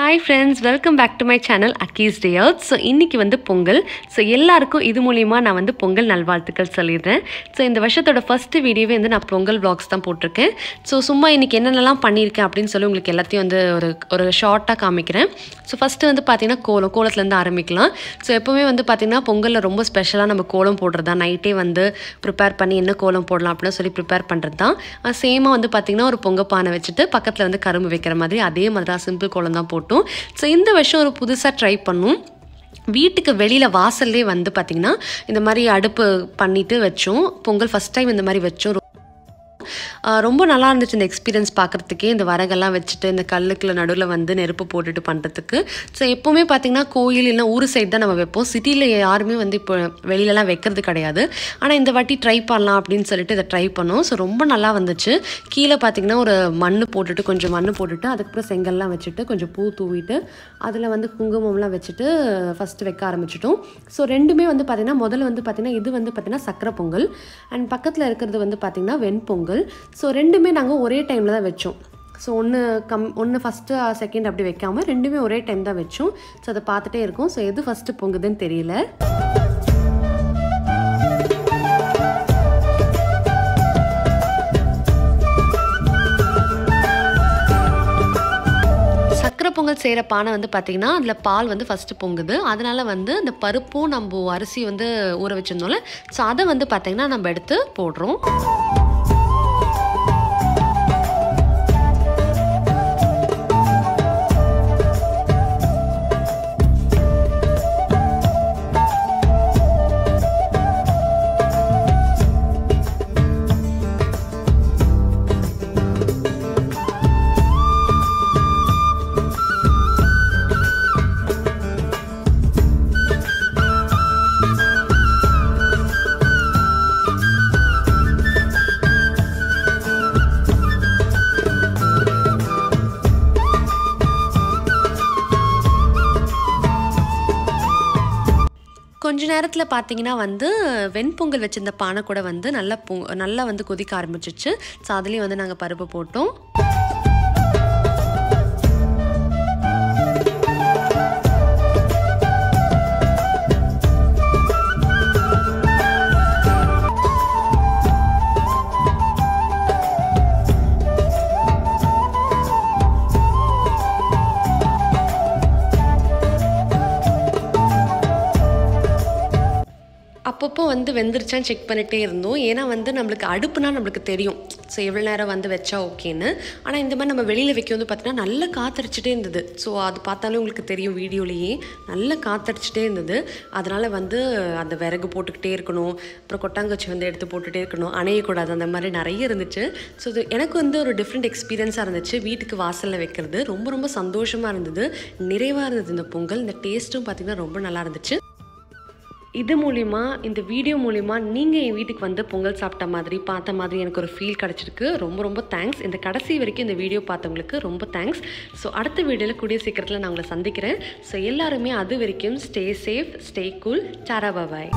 Hi friends, welcome back to my channel Aki's Day Out. So இன்னைக்கு வந்து Pongal. So எல்லாருக்கும் இது மூலமா நான் வந்து பொங்கல் நல்வாழ்த்துக்கள் சொல்லிடுறேன். So இந்த வருஷத்தோட ஃபர்ஸ்ட் வீடியோவே வந்து நான் பொங்கல் vlogs தான் போட்டுருக்கேன். So சும்மா இன்னைக்கு என்னென்னலாம் பண்ணியிருக்கேன் அப்படின்னு சொல்லி உங்களுக்கு எல்லாத்தையும் வந்து ஒரு ஷார்ட்டாக காமிக்கிறேன். ஸோ ஃபஸ்ட்டு வந்து பார்த்தீங்கன்னா கோலத்துலேருந்து ஆரம்பிக்கலாம். ஸோ எப்போவுமே வந்து பார்த்தீங்கன்னா பொங்கலில் ரொம்ப ஸ்பெஷலாக நம்ம கோலம் போடுறது தான். நைட்டே வந்து ப்ரிப்பேர் பண்ணி என்ன கோலம் போடலாம் அப்படின்னு சொல்லி ப்ரிப்பேர் பண்ணுறது தான். சேமாக வந்து பார்த்திங்கன்னா ஒரு பொங்கப்பானை வச்சுட்டு பக்கத்தில் வந்து கரும்பு வைக்கிற மாதிரி அதே மாதிரி தான் சிம்பிள் கோலம் தான் போட்டோம். ஸோ இந்த வருஷம் ஒரு புதுசாக ட்ரை பண்ணோம். வீட்டுக்கு வெளியில் வாசல்லே வந்து பார்த்திங்கன்னா இந்த மாதிரி அடுப்பு பண்ணிவிட்டு வச்சோம். பொங்கல் ஃபஸ்ட் டைம் இந்த மாதிரி வச்சோம். ரொம்ப நல்லா இருந்துச்சு இந்த எக்ஸ்பீரியன்ஸ் பார்க்குறதுக்கே. இந்த வரகெல்லாம் வச்சுட்டு இந்த கல்லுக்குள்ள நடுவில் வந்து நெருப்பு போட்டுட்டு பண்ணுறதுக்கு. ஸோ எப்போவுமே பார்த்திங்கன்னா கோயில் இல்லைனா ஊர் சைடு தான் நம்ம வைப்போம். சிட்டியில் யாருமே வந்து இப்போ வெளியிலலாம் வைக்கிறது கிடையாது. ஆனால் இந்த வாட்டி ட்ரை பண்ணலாம் அப்படின்னு சொல்லிட்டு இதை ட்ரை பண்ணோம். ஸோ ரொம்ப நல்லா வந்துச்சு. கீழே பார்த்திங்கன்னா ஒரு மண் போட்டுட்டு கொஞ்சம் மண் போட்டுட்டு அதுக்கப்புறம் செங்கல்லாம் வச்சுட்டு கொஞ்சம் பூ தூவிட்டு அதில் வந்து குங்குமம்லாம் வச்சுட்டு ஃபஸ்ட்டு வைக்க ஆரம்பிச்சிட்டோம். ஸோ ரெண்டுமே வந்து பார்த்திங்கன்னா முதல்ல வந்து பார்த்திங்கன்னா இது வந்து பார்த்திங்கன்னா சக்கரை பொங்கல் அண்ட் பக்கத்தில் இருக்கிறது வந்து பார்த்திங்கன்னா வெண்பொங்கல். ஸோ ரெண்டுமே நாங்கள் ஒரே டைமில் தான் வச்சோம். ஸோ ஒன்று ஃபஸ்ட்டு செகண்ட் அப்படி வைக்காமல் ரெண்டுமே ஒரே டைம் தான் வச்சோம். ஸோ அதை பார்த்துட்டே இருக்கோம். ஸோ எது ஃபஸ்ட்டு பொங்குதுன்னு தெரியல. சக்கரை பொங்கல் செய்கிற பானை வந்து பார்த்திங்கன்னா அதில் பால் வந்து ஃபஸ்ட்டு பொங்குது. அதனால் வந்து அந்த பருப்பும் நம்ம அரிசி வந்து ஊற வச்சுருந்தோம்ல, ஸோ அதை வந்து பார்த்திங்கன்னா நம்ம எடுத்து போடுறோம். கொஞ்ச நேரத்தில் பார்த்தீங்கன்னா வந்து வெண்பொங்கல் வச்சிருந்த பானை கூட வந்து நல்லா வந்து கொதிக்க ஆரம்பிச்சிச்சு. ஸோ அதுலேயும் வந்து நாங்கள் பருப்பு போட்டோம். அப்பப்போ வந்து வெந்துருச்சான்னு செக் பண்ணிகிட்டே இருந்தோம். ஏன்னா வந்து நம்மளுக்கு அடுப்புனா நம்மளுக்கு தெரியும் ஸோ எவ்வளோ நேரம் வந்து வச்சா ஓகேன்னு. ஆனால் இந்த மாதிரி நம்ம வெளியில் வைக்க வந்து பார்த்திங்கன்னா நல்லா காத்தடிச்சிட்டே இருந்தது. ஸோ அது பார்த்தாலே உங்களுக்கு தெரியும் வீடியோலேயே நல்லா காத்தடிச்சிட்டே இருந்தது. அதனால் வந்து அந்த விறகு போட்டுக்கிட்டே இருக்கணும், அப்புறம் கொட்டாங்குச்சி வந்து எடுத்து போட்டுகிட்டே இருக்கணும், அணையக்கூடாது, அந்த மாதிரி நிறைய இருந்துச்சு. ஸோ இது எனக்கு வந்து ஒரு டிஃப்ரெண்ட் எக்ஸ்பீரியன்ஸாக இருந்துச்சு. வீட்டுக்கு வாசலில் வைக்கிறது ரொம்ப ரொம்ப சந்தோஷமாக இருந்தது, நிறைவாக இருந்தது இந்த பொங்கல். இந்த டேஸ்ட்டும் பார்த்திங்கன்னா ரொம்ப நல்லா இருந்துச்சு. இது மூலிமா இந்த வீடியோ மூலிமா நீங்கள் என் வீட்டுக்கு வந்து பொங்கல் சாப்பிட்ட மாதிரி பார்த்த மாதிரி எனக்கு ஒரு ஃபீல் கிடச்சிருக்கு. ரொம்ப ரொம்ப தேங்க்ஸ். இந்த கடைசி வரைக்கும் இந்த வீடியோ பார்த்தவங்களுக்கு ரொம்ப தேங்க்ஸ். ஸோ அடுத்த வீடியோவில் கூடிய சீக்கிரத்தில் நான் உங்களை சந்திக்கிறேன். ஸோ எல்லாருமே அது வரைக்கும் stay safe, stay cool, tata பாய்.